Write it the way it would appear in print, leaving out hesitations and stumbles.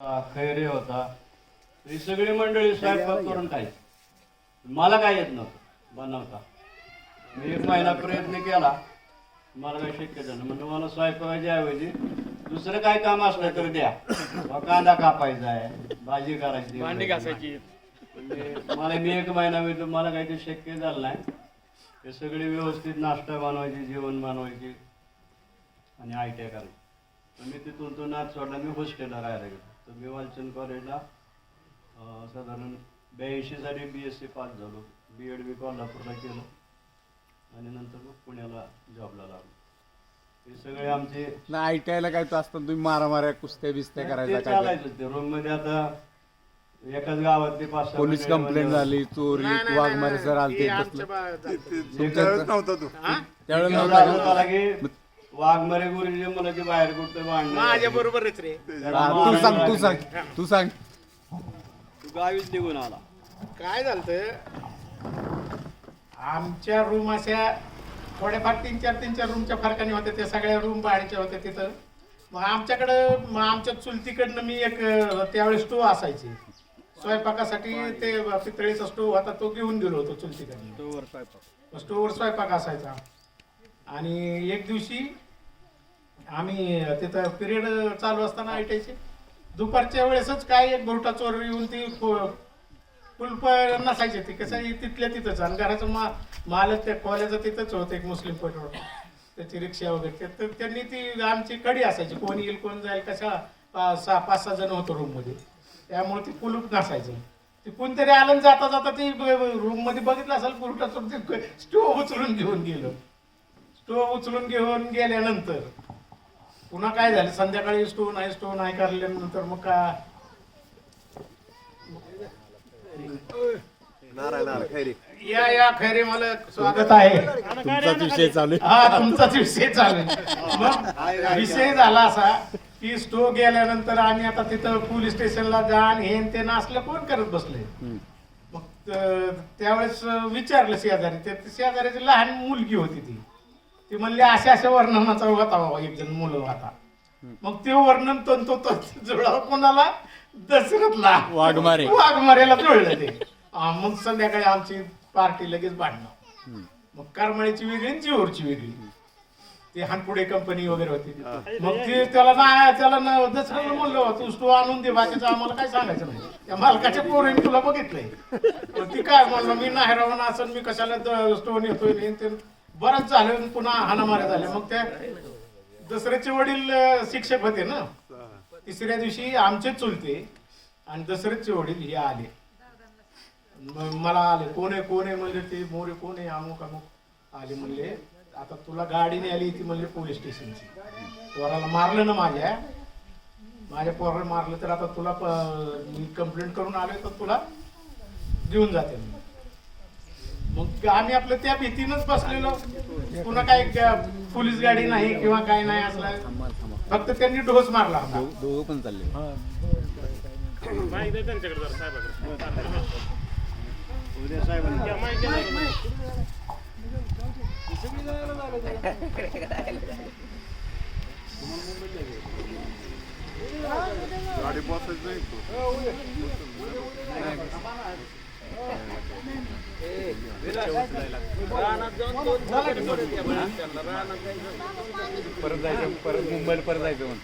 खैरे होता, ही सगळी मंडळी स्वयंपाक करून खायची. मला काय येत नव्हतं बनवता. मी 1 महिना प्रयत्न केला, मला काही शक्य झालं. म्हणजे मला स्वयंपाकाच्या ऐवजी दुसरं काय काम असलं तर द्या. कांदा कापायचा आहे, भाजी करायची, भांडी घासायची. मला मी 1 महिना वेळ मला काही ते शक्य झालं नाही. ते सगळे व्यवस्थित नाश्ता बनवायची, जेवण बनवायची आणि ITI करायची. मी तिथून तो नाच सोडला. मी हॉस्टेलला राहायला गेलो. तर मी वालचंद कॉलेजला साधारण 82 साली BSc पास झालो. B.Ed बी कोल्हापूरला केलं आणि नंतर मग पुण्याला जॉबला लागलो. हे सगळे आमचे ITI ला काय तो असतं तुम्ही मारामाऱ्या कुस्त्या बिस्त्या करायचा काय चालायचं. ते रूम मध्ये आता एकाच गावातली 5-6 पोलीस कंप्लेंट झाली, चोरी, वाघमारे सर आलते त्यावेळेस नव्हता तू त्यावेळेस नव्हता की वाघमारे गुरुजी मला ते बाहेर कुठं माझ्या बरोबरच रे. तू सांग तू गावीच निघून आला. काय झालं आमच्या रूम अशा थोड्याफार 3-4 रूमच्या फरकाने होत्या. त्या सगळ्या रूम भाड्याच्या होत्या तिथं. मग आमच्या चुलतीकडनं मी एक त्यावेळेस स्टोव असायची स्वयंपाकासाठी. ते पितळीचा स्टोव होता, तो घेऊन गेलो होतो चुलतीकडनं. स्टोववर स्वयंपाक असायचा. आणि एक दिवशी आम्ही तिथं पिरियड चालू असताना ITIचे दुपारच्या वेळेसच काय एक भोवटा चोर येऊन ती कुलप नसायचे. ती कसं तिथल्या तिथंच. आणि घराचं मालक त्या कॉलेजचं तिथंच होतं, एक मुस्लिम पेट्रोल, त्याची रिक्षा वगैरे. तर त्यांनी ती आमची कडी असायची, कोण येईल कोण जाईल कशा 5-6 जण होतो रूम मध्ये. त्यामुळे ती कुलूप नसायचं. ती कोणतरी आलं जाता जाता ती रूम मध्ये बघितलं असेल पुरटा चोर स्टोव उचलून घेऊन गेलो. स्टोव उचलून घेऊन गेल्यानंतर पुन्हा काय झालं, संध्याकाळी स्टोव नाही करल्यानंतर मग का या खैरे मला स्वागत आहे. तुमचाच विषय चालू आहे. हा, तुमचाच विषय चालू आहे. मग विषय झाला असा की स्टोव गेल्यानंतर आम्ही आता तिथं पोलीस स्टेशनला जा आणि हे ते असलं कोण करत बसले. मग त्यावेळेस विचारलं शेजारी, ते शेजाऱ्याची लहान मुलगी होती. ती म्हणली अशा वर्णनाचा होता बाबा, एक जण मुलं होता. मग ते वर्णन तो जुळला कोणाला, दशरथला, वाघमाऱ्याला जुळलं ते. मग संध्याकाळी आमची पार्टी लगेच भांडणं. मग करमळीची वेगळी आणि जीवरची वेगळी. ती हानपुडे कंपनी वगैरे होती. मग ते त्याला दसऱ्याला म्हणलं तू स्टोव आणून दे, बाकीचं आम्हाला काय सांगायचं नाही. त्या मालकाच्या पोरीने तुला बघितलंय. ती काय म्हणलं, मी नाही राहून असं मी कशाला स्टोव नेतोय. बरंच झालं, पुन्हा हाणामाऱ्या झाल्या. मग त्या दसऱ्याचे वडील शिक्षक होते ना. तिसऱ्या दिवशी आमचे चुलते आणि दसऱ्याचे वडील हे आले. मला आले, कोण आहे म्हणले. ते मोरे कोण आहे, अमुक आले. म्हणले आता तुला गाडीने आली ती, म्हणले पोलीस स्टेशनची. पोराला मारलं ना, माझ्या पोराला मारलं, तर आता तुला मी कंप्लेंट करून आलोय, तर तुला घेऊन जाते. मग आम्ही आपलं त्या भीतीनच बसलेलो. पुन्हा काय पोलीस गाडी नाही किंवा काय नाही असलं. फक्त त्यांनी ढोस मारला. दोघं पण चालले. उद्या साहेबांनी गाडी बसायचं नाही तू. परत मुंबईला परत जायचं म्हणून.